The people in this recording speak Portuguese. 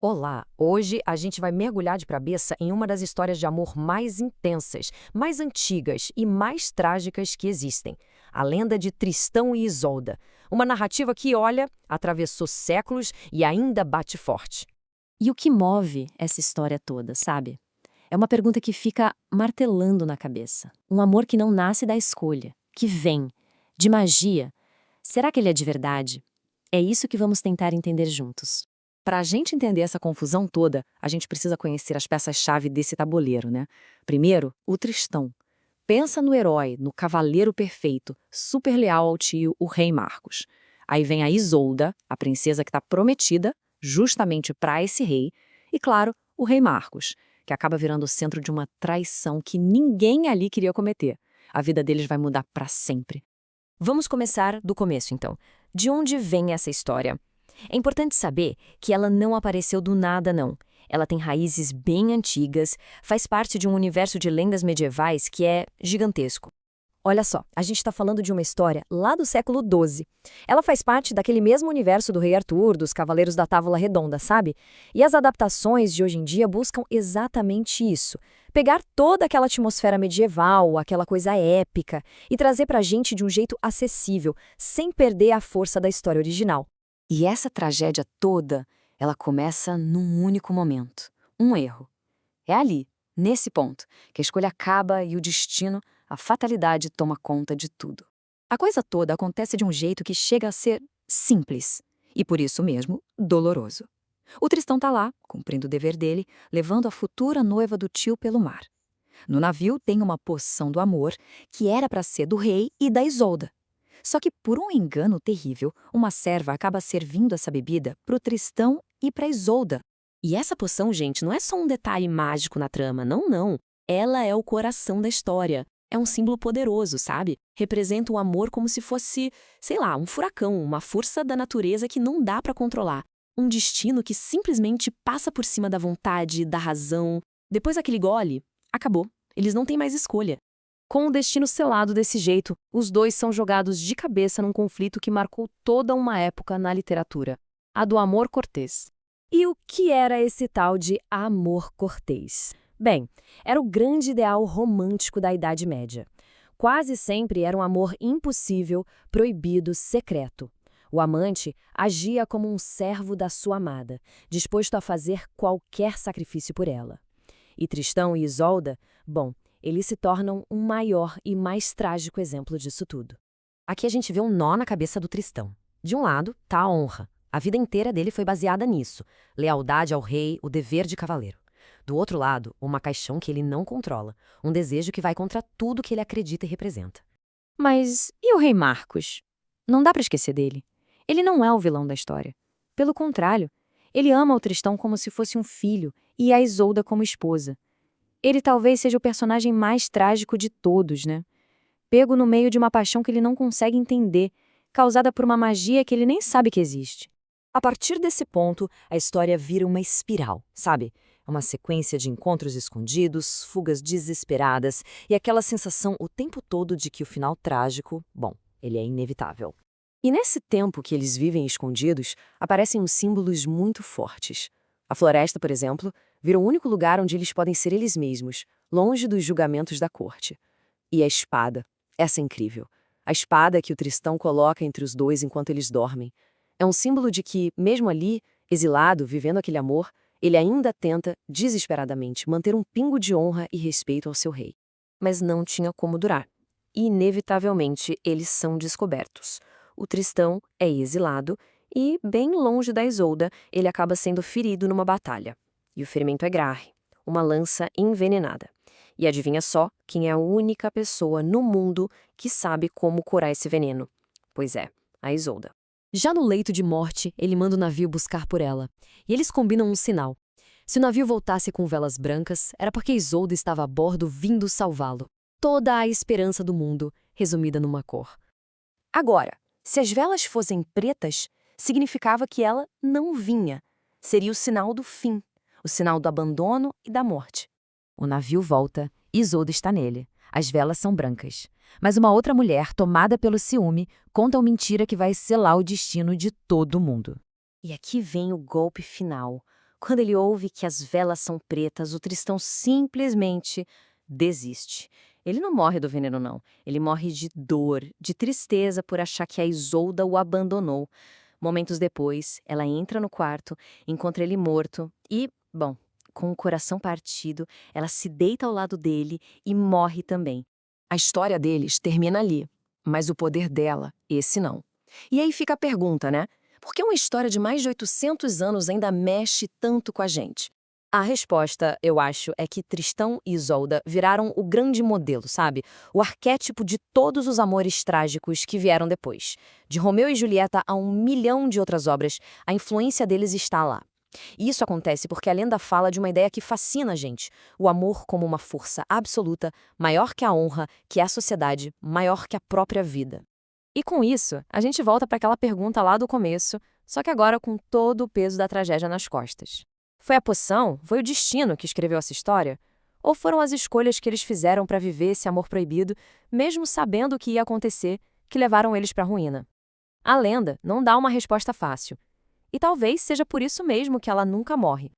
Olá! Hoje a gente vai mergulhar de cabeça em uma das histórias de amor mais intensas, mais antigas e mais trágicas que existem. A lenda de Tristão e Isolda. Uma narrativa que, olha, atravessou séculos e ainda bate forte. E o que move essa história toda, sabe? É uma pergunta que fica martelando na cabeça. Um amor que não nasce da escolha, que vem, de magia. Será que ele é de verdade? É isso que vamos tentar entender juntos. Para a gente entender essa confusão toda, a gente precisa conhecer as peças-chave desse tabuleiro, né? Primeiro, o Tristão. Pensa no herói, no cavaleiro perfeito, super leal ao tio, o rei Marcos. Aí vem a Isolda, a princesa que está prometida justamente para esse rei. E, claro, o rei Marcos, que acaba virando o centro de uma traição que ninguém ali queria cometer. A vida deles vai mudar para sempre. Vamos começar do começo, então. De onde vem essa história? É importante saber que ela não apareceu do nada, não. Ela tem raízes bem antigas, faz parte de um universo de lendas medievais que é gigantesco. Olha só, a gente está falando de uma história lá do século XII. Ela faz parte daquele mesmo universo do Rei Arthur, dos Cavaleiros da Távola Redonda, sabe? E as adaptações de hoje em dia buscam exatamente isso. Pegar toda aquela atmosfera medieval, aquela coisa épica, e trazer pra gente de um jeito acessível, sem perder a força da história original. E essa tragédia toda, ela começa num único momento. Um erro. É ali, nesse ponto, que a escolha acaba e o destino, a fatalidade toma conta de tudo. A coisa toda acontece de um jeito que chega a ser simples e, por isso mesmo, doloroso. O Tristão tá lá, cumprindo o dever dele, levando a futura noiva do tio pelo mar. No navio tem uma poção do amor que era para ser do rei e da Isolda. Só que, por um engano terrível, uma serva acaba servindo essa bebida pro Tristão e pra Isolda. E essa poção, gente, não é só um detalhe mágico na trama, não, não. Ela é o coração da história. É um símbolo poderoso, sabe? Representa o amor como se fosse, sei lá, um furacão, uma força da natureza que não dá pra controlar. Um destino que simplesmente passa por cima da vontade, da razão. Depois daquele gole, acabou. Eles não têm mais escolha. Com o destino selado desse jeito, os dois são jogados de cabeça num conflito que marcou toda uma época na literatura, a do amor cortês. E o que era esse tal de amor cortês? Bem, era o grande ideal romântico da Idade Média. Quase sempre era um amor impossível, proibido, secreto. O amante agia como um servo da sua amada, disposto a fazer qualquer sacrifício por ela. E Tristão e Isolda, bom, eles se tornam um maior e mais trágico exemplo disso tudo. Aqui a gente vê um nó na cabeça do Tristão. De um lado, tá a honra. A vida inteira dele foi baseada nisso. Lealdade ao rei, o dever de cavaleiro. Do outro lado, uma paixão que ele não controla. Um desejo que vai contra tudo que ele acredita e representa. Mas e o rei Marcos? Não dá pra esquecer dele. Ele não é o vilão da história. Pelo contrário, ele ama o Tristão como se fosse um filho e a Isolda como esposa. Ele talvez seja o personagem mais trágico de todos, né? Pego no meio de uma paixão que ele não consegue entender, causada por uma magia que ele nem sabe que existe. A partir desse ponto, a história vira uma espiral, sabe? Uma sequência de encontros escondidos, fugas desesperadas e aquela sensação o tempo todo de que o final trágico, bom, ele é inevitável. E nesse tempo que eles vivem escondidos, aparecem uns símbolos muito fortes. A floresta, por exemplo, vira o único lugar onde eles podem ser eles mesmos, longe dos julgamentos da corte. E a espada, essa é incrível. A espada que o Tristão coloca entre os dois enquanto eles dormem. É um símbolo de que, mesmo ali, exilado, vivendo aquele amor, ele ainda tenta, desesperadamente, manter um pingo de honra e respeito ao seu rei. Mas não tinha como durar. E, inevitavelmente, eles são descobertos. O Tristão é exilado e, bem longe da Isolda, ele acaba sendo ferido numa batalha. E o ferimento é grave, uma lança envenenada. E adivinha só quem é a única pessoa no mundo que sabe como curar esse veneno? Pois é, a Isolda. Já no leito de morte, ele manda o navio buscar por ela. E eles combinam um sinal. Se o navio voltasse com velas brancas, era porque Isolda estava a bordo vindo salvá-lo. Toda a esperança do mundo, resumida numa cor. Agora, se as velas fossem pretas, significava que ela não vinha. Seria o sinal do fim, o sinal do abandono e da morte. O navio volta, Isolda está nele. As velas são brancas. Mas uma outra mulher, tomada pelo ciúme, conta uma mentira que vai selar o destino de todo mundo. E aqui vem o golpe final. Quando ele ouve que as velas são pretas, o Tristão simplesmente desiste. Ele não morre do veneno, não. Ele morre de dor, de tristeza por achar que a Isolda o abandonou. Momentos depois, ela entra no quarto, encontra ele morto e, bom, com o coração partido, ela se deita ao lado dele e morre também. A história deles termina ali, mas o poder dela, esse não. E aí fica a pergunta, né? Por que uma história de mais de 800 anos ainda mexe tanto com a gente? A resposta, eu acho, é que Tristão e Isolda viraram o grande modelo, sabe? O arquétipo de todos os amores trágicos que vieram depois. De Romeu e Julieta a 1 milhão de outras obras, a influência deles está lá. E isso acontece porque a lenda fala de uma ideia que fascina a gente: o amor como uma força absoluta, maior que a honra, que é a sociedade, maior que a própria vida. E com isso, a gente volta para aquela pergunta lá do começo, só que agora com todo o peso da tragédia nas costas. Foi a poção? Foi o destino que escreveu essa história? Ou foram as escolhas que eles fizeram para viver esse amor proibido, mesmo sabendo o que ia acontecer, que levaram eles para a ruína? A lenda não dá uma resposta fácil. E talvez seja por isso mesmo que ela nunca morre.